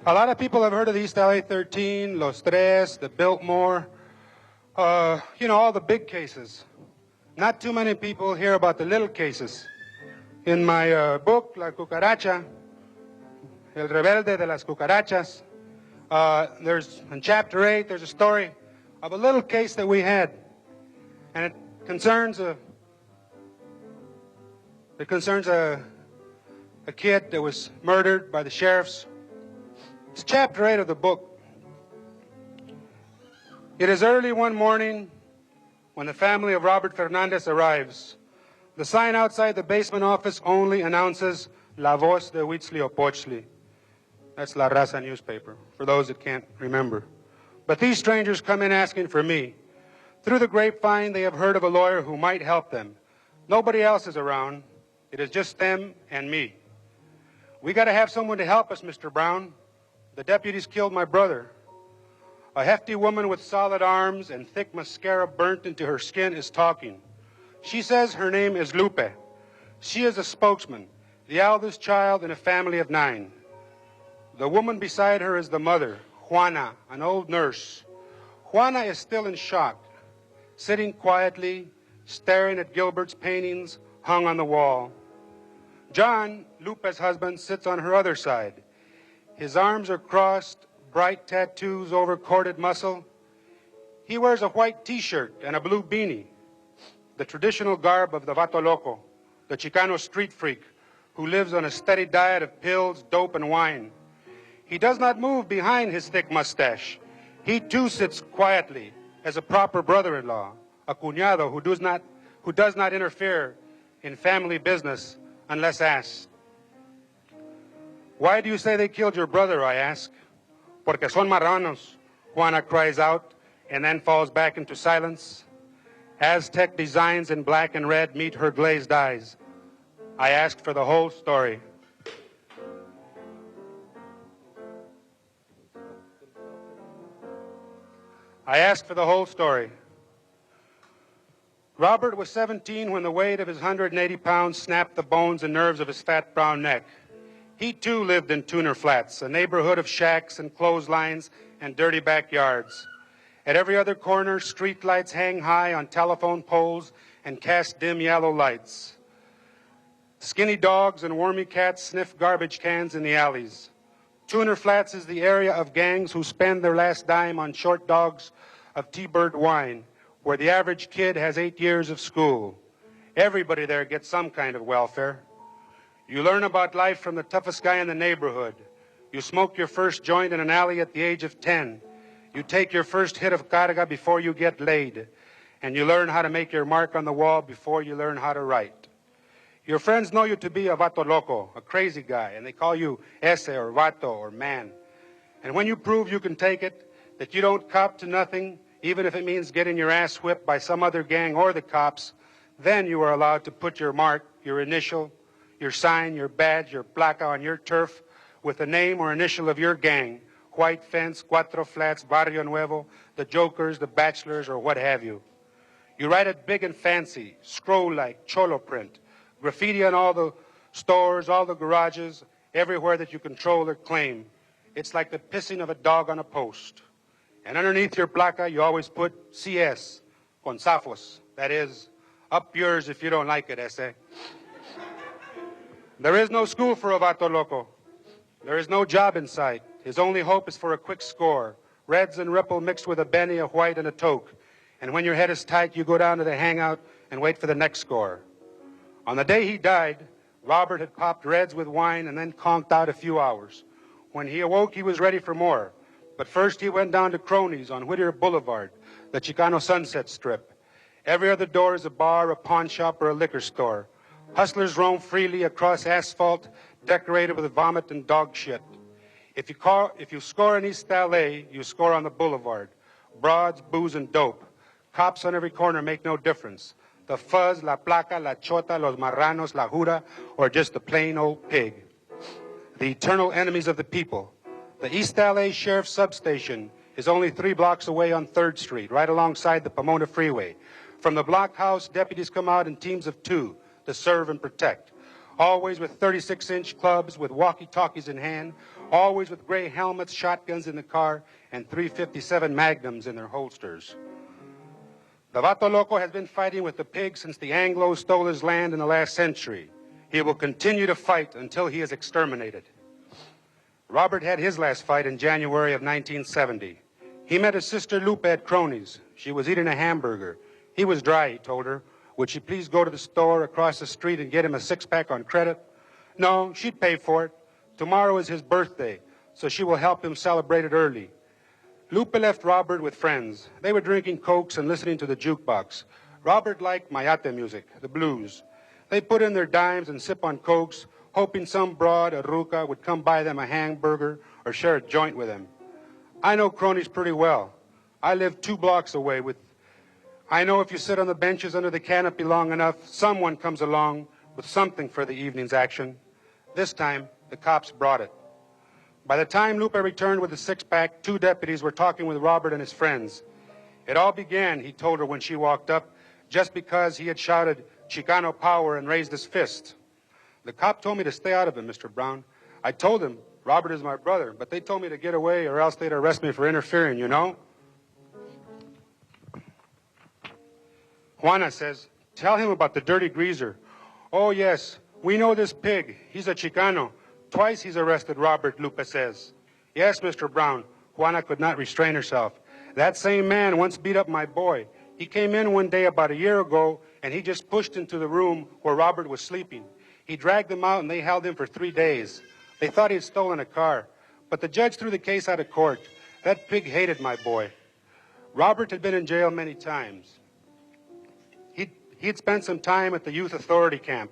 A lot of people have heard of the East LA 13, Los Tres, the Biltmore, all the big cases. Not too many people hear about the little cases. In my book, La Cucaracha, El Rebelde de las Cucarachas, in chapter 8, there's a story of a little case that we had. And it concerns a kid that was murdered by the sheriffs. It's chapter 8 of the book. It is early one morning when the family of Robert Fernandez arrives. The sign outside the basement office only announces La Voz de Huitzliopochtli. That's La Raza newspaper, for those that can't remember. But these strangers come in asking for me. Through the grapevine, they have heard of a lawyer who might help them. Nobody else is around. It is just them and me. We got to have someone to help us, Mr. Brown. The deputies killed my brother. A hefty woman with solid arms and thick mascara burnt into her skin is talking. She says her name is Lupe. She is a spokesman, the eldest child in a family of 9. The woman beside her is the mother, Juana, an old nurse. Juana is still in shock, sitting quietly, staring at Gilbert's paintings hung on the wall. John, Lupe's husband, sits on her other side. His arms are crossed, bright tattoos over corded muscle. He wears a white T-shirt and a blue beanie, the traditional garb of the Vato Loco, the Chicano street freak who lives on a steady diet of pills, dope, and wine. He does not move behind his thick mustache. He too sits quietly as a proper brother-in-law, a cuñado who does not interfere in family business unless asked. Why do you say they killed your brother, I ask. Porque son marranos, Juana cries out and then falls back into silence. Aztec designs in black and red meet her glazed eyes. I ask for the whole story. I ask for the whole story. Robert was 17 when the weight of his 180 pounds snapped the bones and nerves of his fat brown neck. He too lived in Tuner Flats, a neighborhood of shacks and clotheslines and dirty backyards. At every other corner, street lights hang high on telephone poles and cast dim yellow lights. Skinny dogs and wormy cats sniff garbage cans in the alleys. Tuner Flats is the area of gangs who spend their last dime on short dogs of T-Bird wine, where the average kid has 8 years of school. Everybody there gets some kind of welfare. You learn about life from the toughest guy in the neighborhood. You smoke your first joint in an alley at the age of 10. You take your first hit of carga before you get laid. And you learn how to make your mark on the wall before you learn how to write. Your friends know you to be a vato loco, a crazy guy, and they call you ese or vato or man. And when you prove you can take it, that you don't cop to nothing, even if it means getting your ass whipped by some other gang or the cops, then you are allowed to put your mark, your initial, your sign, your badge, your placa on your turf with the name or initial of your gang, White Fence, Cuatro Flats, Barrio Nuevo, the Jokers, the Bachelors, or what have you. You write it big and fancy, scroll-like, cholo print, graffiti on all the stores, all the garages, everywhere that you control or claim. It's like the pissing of a dog on a post. And underneath your placa, you always put CS, con zafos, that is, up yours if you don't like it, ese. There is no school for a vato loco. There is no job in sight. His only hope is for a quick score. Reds and Ripple mixed with a Benny, a White, and a Toke. And when your head is tight, you go down to the hangout and wait for the next score. On the day he died, Robert had popped Reds with wine and then conked out a few hours. When he awoke, he was ready for more. But first he went down to Cronies on Whittier Boulevard, the Chicano Sunset Strip. Every other door is a bar, a pawn shop, or a liquor store. Hustlers roam freely across asphalt decorated with vomit and dog shit. If you score in East LA, you score on the boulevard. Broads, booze, and dope. Cops on every corner make no difference. The fuzz, la placa, la chota, los marranos, la jura, or just the plain old pig. The eternal enemies of the people. The East LA Sheriff's Substation is only 3 blocks away on 3rd Street, right alongside the Pomona Freeway. From the blockhouse, deputies come out in teams of 2 to serve and protect, always with 36-inch clubs with walkie-talkies in hand, always with gray helmets, shotguns in the car, and 357 Magnums in their holsters. The Vato Loco has been fighting with the pig since the Anglos stole his land in the last century. He will continue to fight until he is exterminated. Robert had his last fight in January of 1970. He met his sister Lupe at Cronies. She was eating a hamburger. He was dry, he told her. Would she please go to the store across the street and get him a six-pack on credit? No, she'd pay for it. Tomorrow is his birthday, so she will help him celebrate it early. Lupe left Robert with friends. They were drinking Cokes and listening to the jukebox. Robert liked mayate music, the blues. They put in their dimes and sip on Cokes, hoping some broad or ruca would come buy them a hamburger or share a joint with them. I know Cronies pretty well. I live 2 blocks away. I know if you sit on the benches under the canopy long enough, someone comes along with something for the evening's action. This time, the cops brought it. By the time Lupe returned with the six-pack, 2 deputies were talking with Robert and his friends. It all began, he told her when she walked up, just because he had shouted Chicano power and raised his fist. The cop told me to stay out of it, Mr. Brown. I told him, Robert is my brother, but they told me to get away or else they'd arrest me for interfering, you know? Juana says, tell him about the dirty greaser. Oh, yes, we know this pig. He's a Chicano. Twice he's arrested Robert, Lupe says. Yes, Mr. Brown. Juana could not restrain herself. That same man once beat up my boy. He came in one day about a year ago, and he just pushed into the room where Robert was sleeping. He dragged him out, and they held him for 3 days. They thought he had stolen a car, but the judge threw the case out of court. That pig hated my boy. Robert had been in jail many times. He'd spent some time at the youth authority camp,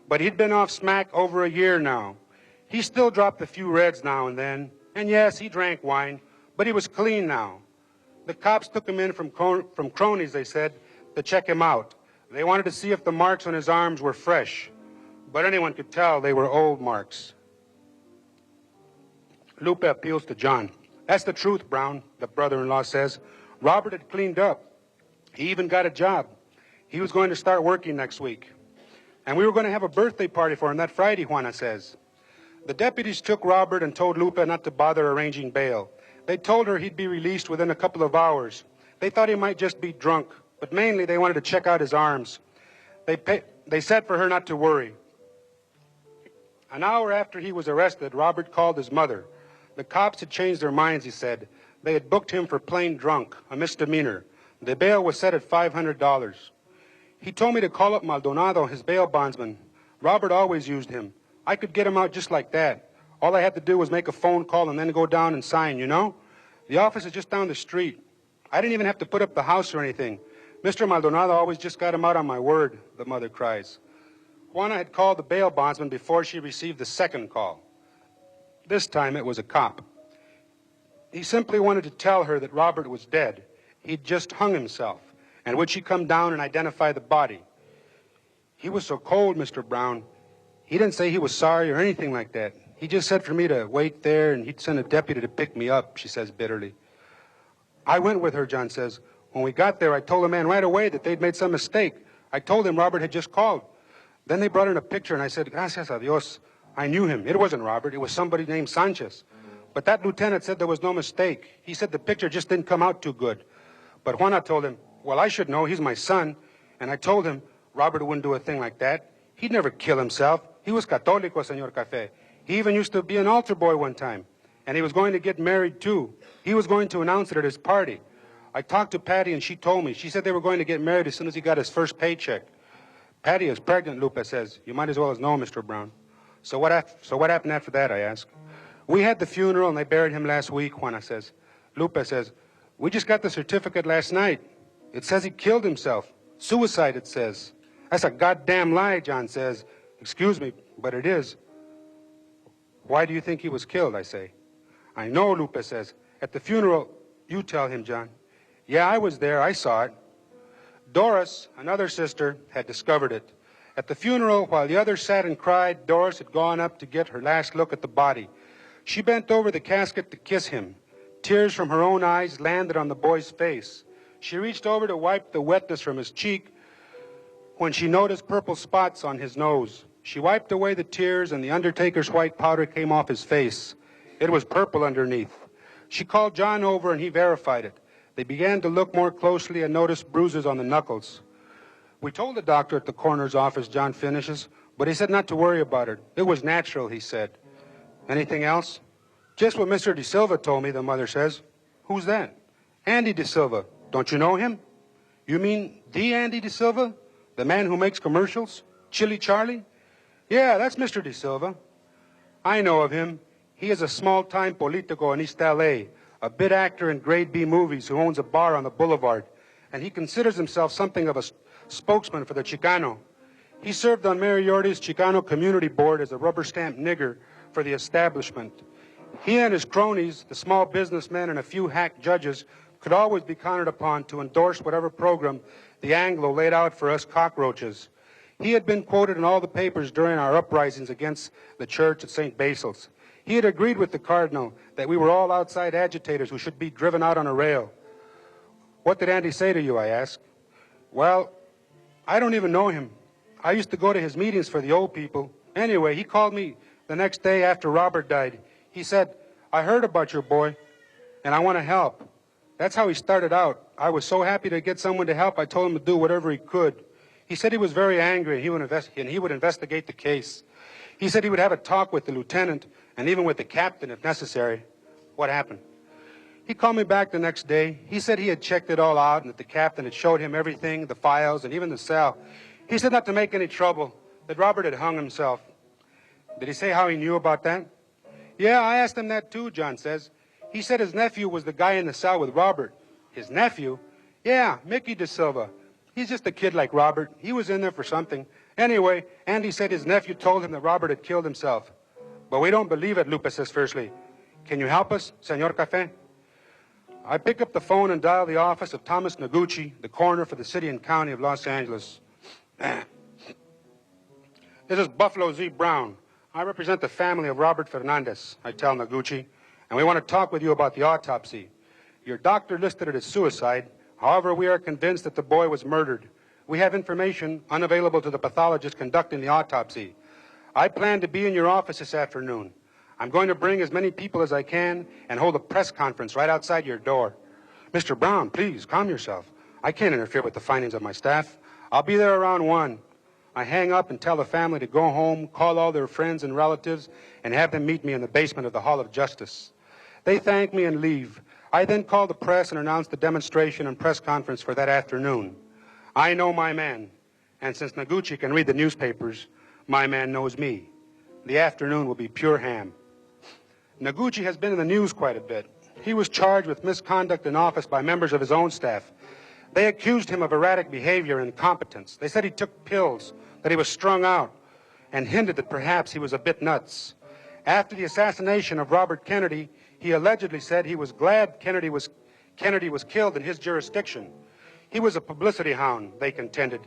but he'd been off smack over a year now. He still dropped a few reds now and then, and yes, he drank wine, but he was clean now. The cops took him in from Cronies, they said, to check him out. They wanted to see if the marks on his arms were fresh, but anyone could tell they were old marks. Lupe appeals to John. That's the truth, Brown, the brother-in-law says. Robert had cleaned up. He even got a job. He was going to start working next week. And we were going to have a birthday party for him that Friday, Juana says. The deputies took Robert and told Lupe not to bother arranging bail. They told her he'd be released within a couple of hours. They thought he might just be drunk, but mainly they wanted to check out his arms. They said for her not to worry. An hour after he was arrested, Robert called his mother. The cops had changed their minds, he said. They had booked him for plain drunk, a misdemeanor. The bail was set at $500. He told me to call up Maldonado, his bail bondsman. Robert always used him. I could get him out just like that. All I had to do was make a phone call and then go down and sign, you know? The office is just down the street. I didn't even have to put up the house or anything. Mr. Maldonado always just got him out on my word, the mother cries. Juana had called the bail bondsman before she received the second call. This time it was a cop. He simply wanted to tell her that Robert was dead. He'd just hung himself. And would she come down and identify the body? He was so cold, Mr. Brown. He didn't say he was sorry or anything like that. He just said for me to wait there and he'd send a deputy to pick me up, she says bitterly. I went with her, John says. When we got there, I told the man right away that they'd made some mistake. I told him Robert had just called. Then they brought in a picture and I said, gracias a Dios. I knew him. It wasn't Robert. It was somebody named Sanchez. But that lieutenant said there was no mistake. He said the picture just didn't come out too good. But Juana told him, well, I should know. He's my son. And I told him Robert wouldn't do a thing like that. He'd never kill himself. He was Católico, Señor Café. He even used to be an altar boy one time. And he was going to get married, too. He was going to announce it at his party. I talked to Patty, and she told me. She said they were going to get married as soon as he got his first paycheck. Patty is pregnant, Lupe says. You might as well know, Mr. Brown. So what happened after that, I ask. We had the funeral, and they buried him last week, Juana says. Lupe says, we just got the certificate last night. It says he killed himself. Suicide, it says. That's a goddamn lie, John says. Excuse me, but it is. Why do you think he was killed, I say. I know, Lupe says. At the funeral, you tell him, John. Yeah, I was there. I saw it. Doris, another sister, had discovered it. At the funeral, while the others sat and cried, Doris had gone up to get her last look at the body. She bent over the casket to kiss him. Tears from her own eyes landed on the boy's face. She reached over to wipe the wetness from his cheek when she noticed purple spots on his nose. She wiped away the tears and the undertaker's white powder came off his face. It was purple underneath. She called John over and he verified it. They began to look more closely and noticed bruises on the knuckles. We told the doctor at the coroner's office, John finishes, but he said not to worry about it. It was natural, he said. Anything else? Just what Mr. De Silva told me, the mother says. Who's that? Andy De Silva. Don't you know him? You mean the Andy De Silva? The man who makes commercials? Chili Charlie? Yeah, that's Mr. De Silva. I know of him. He is a small-time politico in East L.A., a bit actor in grade B movies who owns a bar on the boulevard, and he considers himself something of a spokesman for the Chicano. He served on Mayor Yordi's Chicano Community Board as a rubber-stamped nigger for the establishment. He and his cronies, the small businessmen and a few hack judges, could always be counted upon to endorse whatever program the Anglo laid out for us cockroaches. He had been quoted in all the papers during our uprisings against the church at St. Basil's. He had agreed with the cardinal that we were all outside agitators who should be driven out on a rail. What did Andy say to you, I asked. Well, I don't even know him. I used to go to his meetings for the old people. Anyway, he called me the next day after Robert died. He said, I heard about your boy, and I want to help. That's how he started out. I was so happy to get someone to help, I told him to do whatever he could. He said he was very angry, and he would investigate the case. He said he would have a talk with the lieutenant and even with the captain if necessary. What happened? He called me back the next day. He said he had checked it all out and that the captain had showed him everything, the files, and even the cell. He said not to make any trouble, that Robert had hung himself. Did he say how he knew about that? Yeah, I asked him that too, John says. He said his nephew was the guy in the cell with Robert. His nephew? Yeah, Mickey De Silva. He's just a kid like Robert. He was in there for something. Anyway, Andy said his nephew told him that Robert had killed himself. But we don't believe it, Lupe says fiercely. Can you help us, Senor Café? I pick up the phone and dial the office of Thomas Noguchi, the coroner for the city and county of Los Angeles. This is Buffalo Z. Brown. I represent the family of Robert Fernandez, I tell Noguchi, and we want to talk with you about the autopsy. Your doctor listed it as suicide. However, we are convinced that the boy was murdered. We have information unavailable to the pathologist conducting the autopsy. I plan to be in your office this afternoon. I'm going to bring as many people as I can and hold a press conference right outside your door. Mr. Brown, please, calm yourself. I can't interfere with the findings of my staff. I'll be there around 1. I hang up and tell the family to go home, call all their friends and relatives, and have them meet me in the basement of the Hall of Justice. They thank me and leave. I then call the press and announce the demonstration and press conference for that afternoon. I know my man, and since Noguchi can read the newspapers, my man knows me. The afternoon will be pure ham. Noguchi has been in the news quite a bit. He was charged with misconduct in office by members of his own staff. They accused him of erratic behavior and incompetence. They said he took pills, that he was strung out, and hinted that perhaps he was a bit nuts. After the assassination of Robert Kennedy, he allegedly said he was glad Kennedy was killed in his jurisdiction. He was a publicity hound, they contended.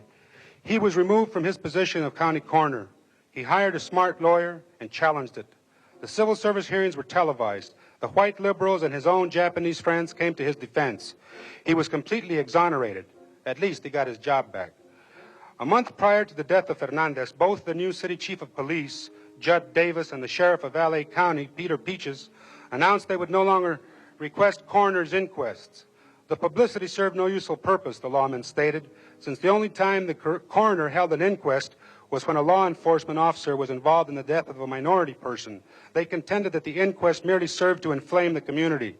He was removed from his position of county coroner. He hired a smart lawyer and challenged it. The civil service hearings were televised. The white liberals and his own Japanese friends came to his defense. He was completely exonerated. At least he got his job back. A month prior to the death of Fernandez, both the new city chief of police, Judd Davis, and the sheriff of LA County, Peter Peaches, announced they would no longer request coroner's inquests. The publicity served no useful purpose, the lawmen stated, since the only time the coroner held an inquest was when a law enforcement officer was involved in the death of a minority person. They contended that the inquest merely served to inflame the community.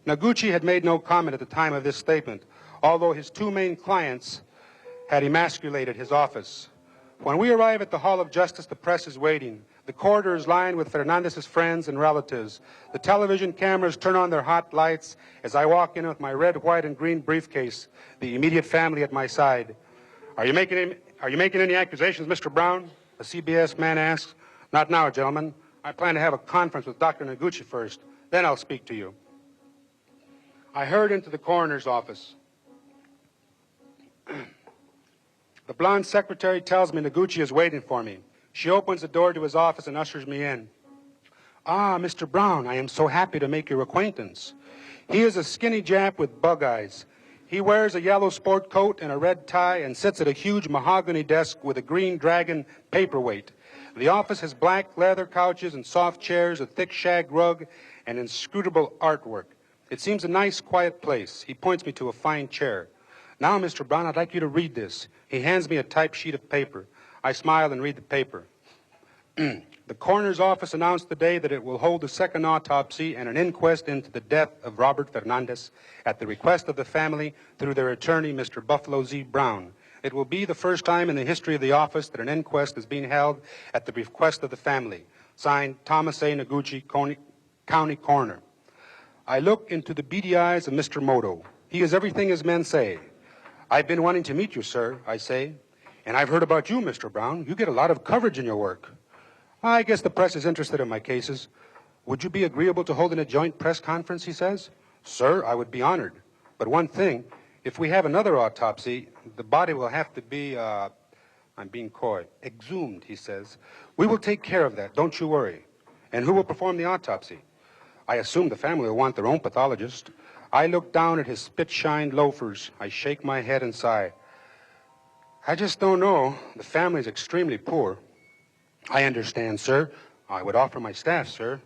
Noguchi had made no comment at the time of this statement, although his 2 main clients had emasculated his office. When we arrive at the Hall of Justice, the press is waiting. The corridor is lined with Fernandez's friends and relatives. The television cameras turn on their hot lights as I walk in with my red, white, and green briefcase, the immediate family at my side. Are you making any accusations, Mr. Brown? The CBS man asks. Not now, gentlemen. I plan to have a conference with Dr. Noguchi first. Then I'll speak to you. I hurried into the coroner's office. The blonde secretary tells me Noguchi is waiting for me. She opens the door to his office and ushers me in. Ah, Mr. Brown, I am so happy to make your acquaintance. He is a skinny Jap with bug eyes. He wears a yellow sport coat and a red tie and sits at a huge mahogany desk with a green dragon paperweight. The office has black leather couches and soft chairs, a thick shag rug, and inscrutable artwork. It seems a nice, quiet place. He points me to a fine chair. Now, Mr. Brown, I'd like you to read this. He hands me a typed sheet of paper. I smile and read the paper. The coroner's office announced today that it will hold a second autopsy and an inquest into the death of Robert Fernandez at the request of the family through their attorney, Mr. Buffalo Z. Brown. It will be the first time in the history of the office that an inquest is being held at the request of the family. Signed, Thomas A. Noguchi, County Coroner. I look into the beady eyes of Mr. Moto. He is everything his men say. I've been wanting to meet you, sir, I say. And I've heard about you, Mr. Brown. You get a lot of coverage in your work. I guess the press is interested in my cases. Would you be agreeable to holding a joint press conference, he says? Sir, I would be honored. But one thing, if we have another autopsy, the body will have to be, I'm being coy, exhumed, he says. We will take care of that, don't you worry. And who will perform the autopsy? I assume the family will want their own pathologist. I look down at his spit-shined loafers. I shake my head and sigh. I just don't know. The family is extremely poor. I understand, sir. I would offer my staff, sir.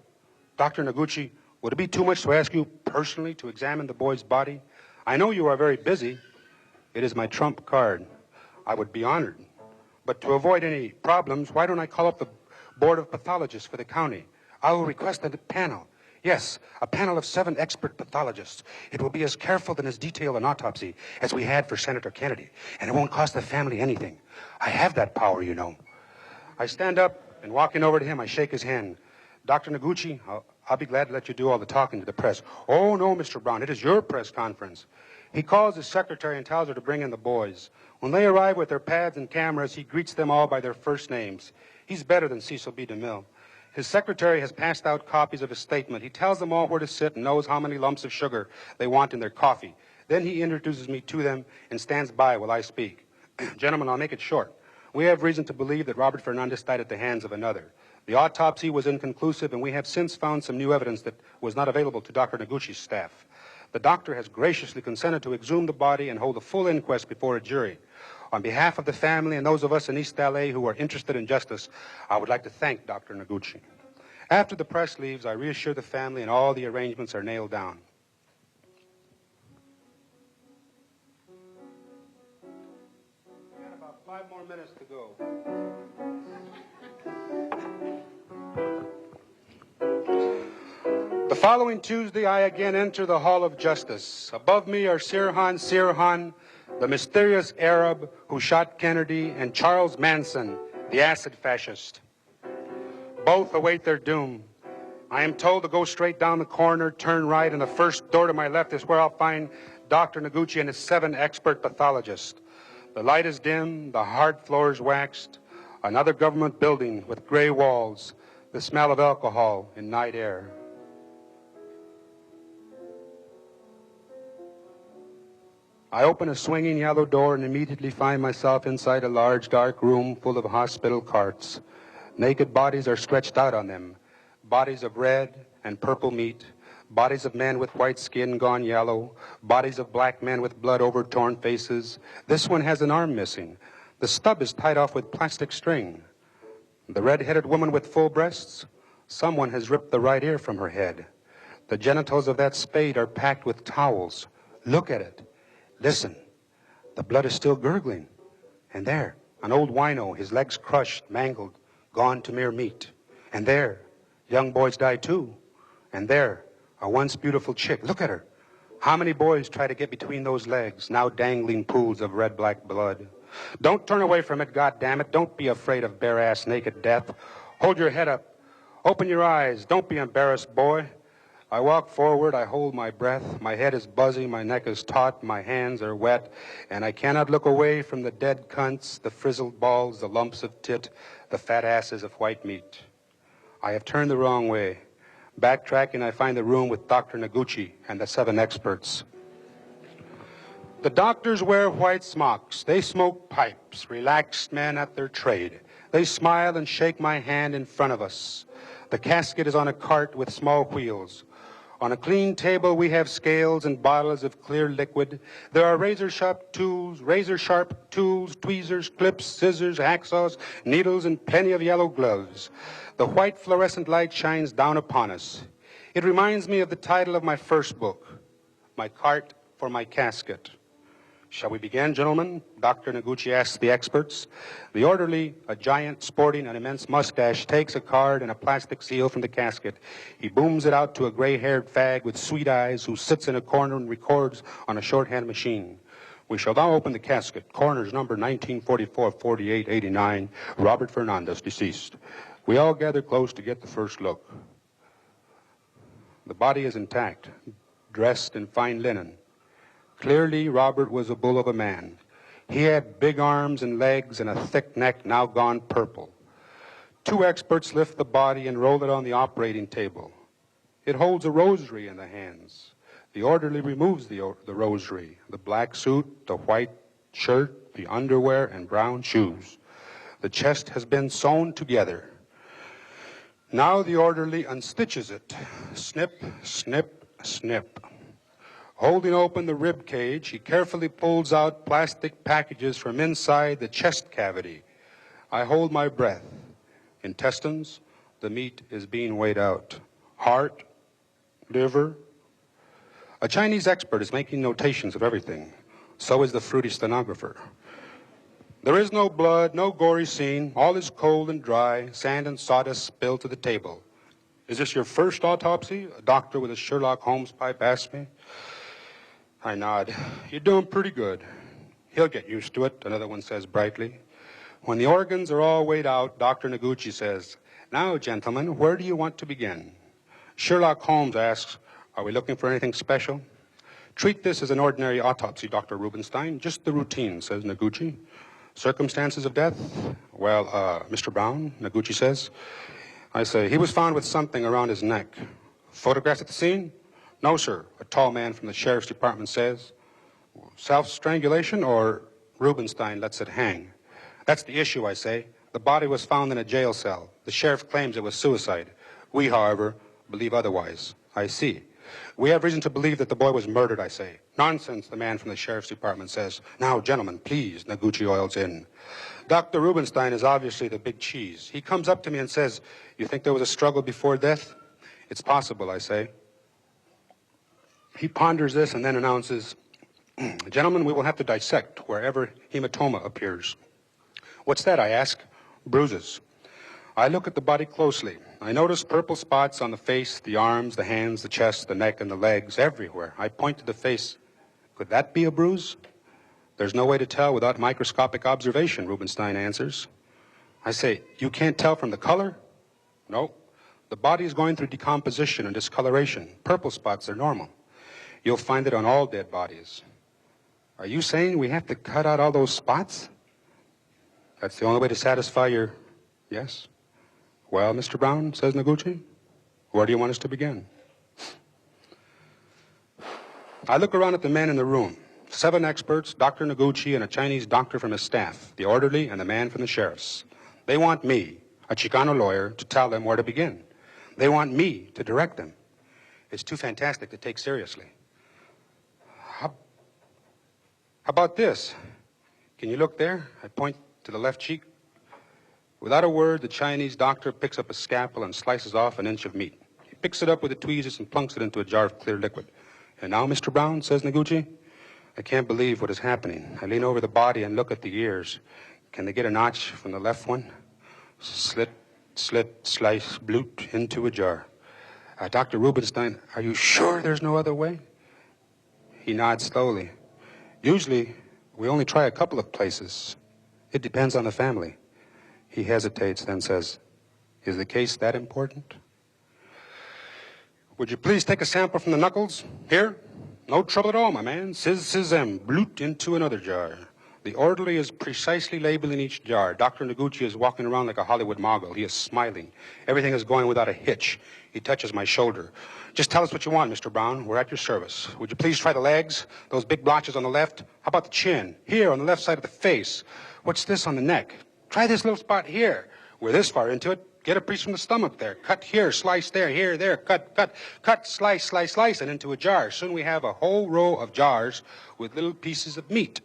Dr. Noguchi, would it be too much to ask you personally to examine the boy's body? I know you are very busy. It is my trump card. I would be honored. But to avoid any problems, why don't I call up the board of pathologists for the county? I will request a panel. Yes, a panel of 7 expert pathologists. It will be as careful and as detailed an autopsy as we had for Senator Kennedy, and it won't cost the family anything. I have that power, you know. I stand up, and walking over to him, I shake his hand. Dr. Noguchi, I'll be glad to let you do all the talking to the press. Oh, no, Mr. Brown, it is your press conference. He calls his secretary and tells her to bring in the boys. When they arrive with their pads and cameras, he greets them all by their first names. He's better than Cecil B. DeMille. His secretary has passed out copies of his statement. He tells them all where to sit and knows how many lumps of sugar they want in their coffee. Then he introduces me to them and stands by while I speak. Gentlemen, I'll make it short. We have reason to believe that Robert Fernandez died at the hands of another. The autopsy was inconclusive, and we have since found some new evidence that was not available to Dr. Noguchi's staff. The doctor has graciously consented to exhume the body and hold a full inquest before a jury. On behalf of the family and those of us in East LA who are interested in justice, I would like to thank Dr. Noguchi. After the press leaves, I reassure the family and all the arrangements are nailed down. We got about 5 more minutes to go. The following Tuesday, I again enter the Hall of Justice. Above me are Sirhan, the mysterious Arab who shot Kennedy, and Charles Manson, the acid fascist. Both await their doom. I am told to go straight down the corridor, turn right, and the first door to my left is where I'll find Dr. Noguchi and his 7 expert pathologists. The light is dim, the hard floor is waxed. Another government building with gray walls, the smell of alcohol in night air. I open a swinging yellow door and immediately find myself inside a large, dark room full of hospital carts. Naked bodies are stretched out on them, bodies of red and purple meat, bodies of men with white skin gone yellow, bodies of black men with blood over torn faces. This one has an arm missing. The stub is tied off with plastic string. The red-headed woman with full breasts, someone has ripped the right ear from her head. The genitals of that spade are packed with towels. Look at it. Listen, the blood is still gurgling. And there, an old wino, his legs crushed, mangled, gone to mere meat. And there, young boys die too. And there, a once beautiful chick. Look at her. How many boys try to get between those legs, now dangling pools of red-black blood? Don't turn away from it, goddammit. Don't be afraid of bare-ass naked death. Hold your head up. Open your eyes. Don't be embarrassed, boy. I walk forward, I hold my breath, my head is buzzy, my neck is taut, my hands are wet, and I cannot look away from the dead cunts, the frizzled balls, the lumps of tit, the fat asses of white meat. I have turned the wrong way. Backtracking, I find the room with Dr. Noguchi and the 7 experts. The doctors wear white smocks. They smoke pipes, relaxed men at their trade. They smile and shake my hand in front of us. The casket is on a cart with small wheels. On a clean table, we have scales and bottles of clear liquid. There are razor-sharp tools, tweezers, clips, scissors, hacksaws, needles, and plenty of yellow gloves. The white fluorescent light shines down upon us. It reminds me of the title of my first book, My Cart for My Casket. Shall we begin, gentlemen? Dr. Noguchi asks the experts. The orderly, a giant sporting an immense mustache, takes a card and a plastic seal from the casket. He booms it out to a gray-haired fag with sweet eyes who sits in a corner and records on a shorthand machine. We shall now open the casket. Coroner's number 1944-4889, Robert Fernandez, deceased. We all gather close to get the first look. The body is intact, dressed in fine linen. Clearly, Robert was a bull of a man. He had big arms and legs and a thick neck now gone purple. Two experts lift the body and roll it on the operating table. It holds a rosary in the hands. The orderly removes the rosary, the black suit, the white shirt, the underwear, and brown shoes. The chest has been sewn together. Now the orderly unstitches it. Snip, snip, snip. Holding open the rib cage, he carefully pulls out plastic packages from inside the chest cavity. I hold my breath. Intestines, the meat is being weighed out. Heart, liver. A Chinese expert is making notations of everything. So is the fruity stenographer. There is no blood, no gory scene. All is cold and dry, sand and sawdust spilled to the table. Is this your first autopsy? A doctor with a Sherlock Holmes pipe asks me. I nod. You're doing pretty good. He'll get used to it, another one says brightly. When the organs are all weighed out, Dr. Noguchi says, now, gentlemen, where do you want to begin? Sherlock Holmes asks, are we looking for anything special? Treat this as an ordinary autopsy, Dr. Rubenstein. Just the routine, says Noguchi. Circumstances of death? Well, Mr. Brown, Noguchi says. I say, he was found with something around his neck. Photographs at the scene? No, sir, a tall man from the sheriff's department says. Self-strangulation or Rubenstein lets it hang? That's the issue, I say. The body was found in a jail cell. The sheriff claims it was suicide. We, however, believe otherwise. I see. We have reason to believe that the boy was murdered, I say. Nonsense, the man from the sheriff's department says. Now, gentlemen, please, Noguchi oils in. Dr. Rubenstein is obviously the big cheese. He comes up to me and says, you think there was a struggle before death? It's possible, I say. He ponders this and then announces, gentlemen, we will have to dissect wherever hematoma appears. What's that, I ask. Bruises. I look at the body closely. I notice purple spots on the face, the arms, the hands, the chest, the neck, and the legs, everywhere. I point to the face. Could that be a bruise? There's no way to tell without microscopic observation, Rubenstein answers. I say, you can't tell from the color? No. The body is going through decomposition and discoloration. Purple spots are normal. You'll find it on all dead bodies. Are you saying we have to cut out all those spots? That's the only way to satisfy your... Yes? Well, Mr. Brown, says Noguchi, where do you want us to begin? I look around at the men in the room. 7 experts, Dr. Noguchi, and a Chinese doctor from his staff, the orderly and the man from the sheriff's. They want me, a Chicano lawyer, to tell them where to begin. They want me to direct them. It's too fantastic to take seriously. How about this? Can you look there? I point to the left cheek. Without a word, the Chinese doctor picks up a scalpel and slices off an inch of meat. He picks it up with the tweezers and plunks it into a jar of clear liquid. And now, Mr. Brown, says Noguchi, I can't believe what is happening. I lean over the body and look at the ears. Can they get a notch from the left one? Slit, slice, bloot into a jar. Dr. Rubenstein, are you sure there's no other way? He nods slowly. Usually, we only try a couple of places. It depends on the family. He hesitates, then says, is the case that important? Would you please take a sample from the knuckles? Here? No trouble at all, my man. Sizz-em, bloot into another jar. The orderly is precisely labeling each jar. Dr. Noguchi is walking around like a Hollywood mogul. He is smiling. Everything is going without a hitch. He touches my shoulder. Just tell us what you want, Mr. Brown. We're at your service. Would you please try the legs? Those big blotches on the left? How about the chin? Here, on the left side of the face. What's this on the neck? Try this little spot here. We're this far into it. Get a piece from the stomach there. Cut here, slice there, here, there. Cut, slice, and into a jar. Soon we have a whole row of jars with little pieces of meat.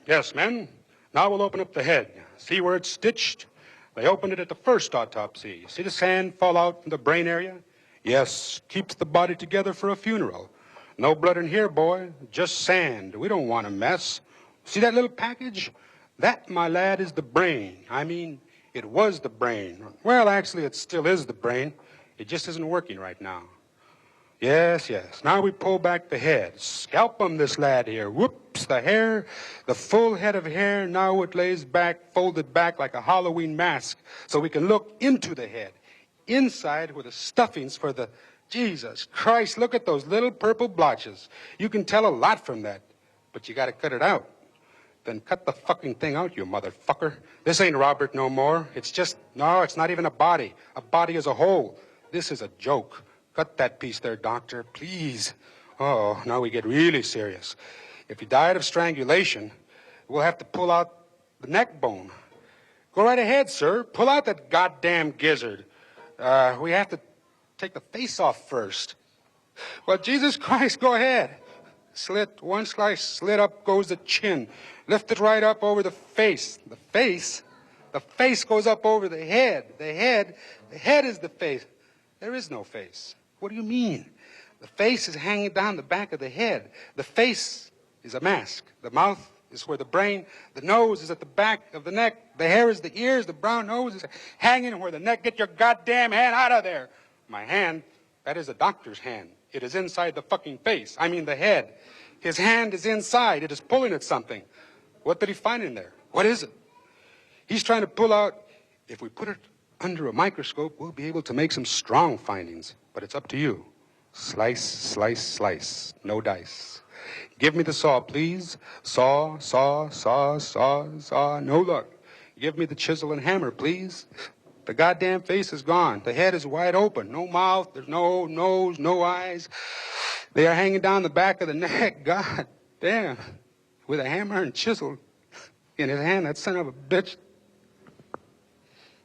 Yes, men. Now we'll open up the head. See where it's stitched? They opened it at the first autopsy. See the sand fall out from the brain area? Yes, keeps the body together for a funeral. No blood in here, boy. Just sand. We don't want a mess. See that little package? That, my lad, is the brain. I mean, it was the brain. Well, actually, it still is the brain. It just isn't working right now. Yes. Now we pull back the head. Scalp 'em, this lad here. Whoops, the hair, the full head of hair. Now it lays back, folded back like a Halloween mask, so we can look into the head. Inside were the stuffings for the... Jesus Christ, look at those little purple blotches. You can tell a lot from that, but you got to cut it out. Then cut the fucking thing out, you motherfucker. This ain't Robert no more. It's just... No, it's not even a body. A body as a whole. This is a joke. Cut that piece there, doctor, please. Oh, now we get really serious. If he died of strangulation, we'll have to pull out the neck bone. Go right ahead, sir. Pull out that goddamn gizzard. We have to take the face off first. Well, Jesus Christ, go ahead. Slit, one slice, slit up goes the chin. Lift it right up over the face. The face goes up over the head. The head is the face. There is no face. What do you mean? The face is hanging down the back of the head. The face is a mask. The mouth is where the brain, the nose is at the back of the neck. The hair is the ears. The brown nose is hanging where the neck. Get your goddamn hand out of there. My hand, that is a doctor's hand. It is inside the fucking face. I mean the head. His hand is inside. It is pulling at something. What did he find in there? What is it? He's trying to pull out. If we put it under a microscope, we'll be able to make some strong findings. But it's up to you. Slice, slice, slice. No dice. Give me the saw, please. Saw. No luck. Give me the chisel and hammer, please. The goddamn face is gone. The head is wide open. No mouth. There's no nose, no eyes. They are hanging down the back of the neck. God damn. With a hammer and chisel in his hand, that son of a bitch.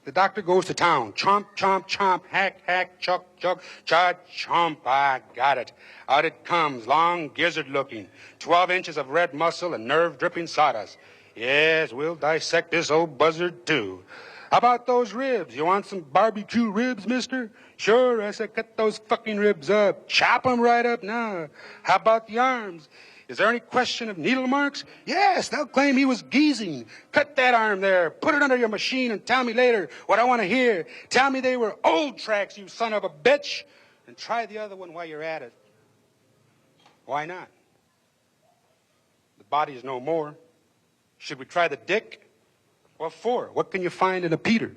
The doctor goes to town. Chomp, chomp, chomp. Hack, chuck, chomp. I got it. Out it comes, long, gizzard-looking. 12 inches of red muscle and nerve-dripping sawdust. Yes, we'll dissect this old buzzard, too. How about those ribs? You want some barbecue ribs, mister? Sure, I said cut those fucking ribs up. Chop them right up now. How about the arms? Is there any question of needle marks? Yes, they'll claim he was geezing. Cut that arm there. Put it under your machine and tell me later what I want to hear. Tell me they were old tracks, you son of a bitch. And try the other one while you're at it. Why not? The body is no more. Should we try the dick? What for? What can you find in a Peter?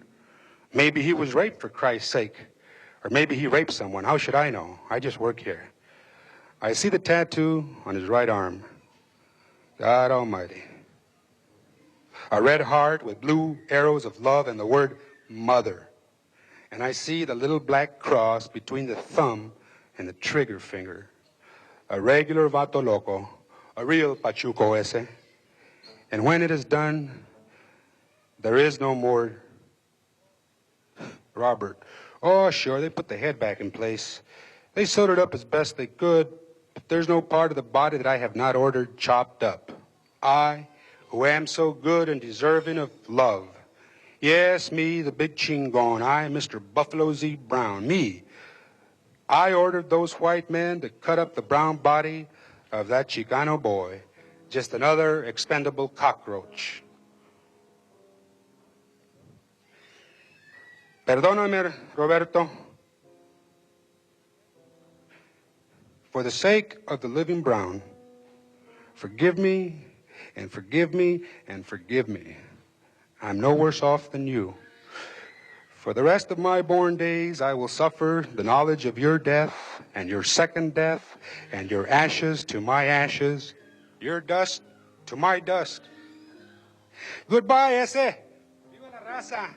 Maybe he was raped, for Christ's sake. Or maybe he raped someone. How should I know? I just work here. I see the tattoo on his right arm. God Almighty. A red heart with blue arrows of love and the word mother. And I see the little black cross between the thumb and the trigger finger. A regular vato loco, a real pachuco ese. And when it is done, there is no more Robert. Oh, sure, they put the head back in place. They sewed it up as best they could. But there's no part of the body that I have not ordered chopped up. I, who am so good and deserving of love. Yes, me, the big chingon. I, Mr. Buffalo Z. Brown. Me. I ordered those white men to cut up the brown body of that Chicano boy. Just another expendable cockroach. Perdóname, Roberto. For the sake of the living Brown, forgive me and forgive me and forgive me. I'm no worse off than you. For the rest of my born days, I will suffer the knowledge of your death and your second death and your ashes to my ashes, your dust to my dust. Goodbye, ese. Viva la raza.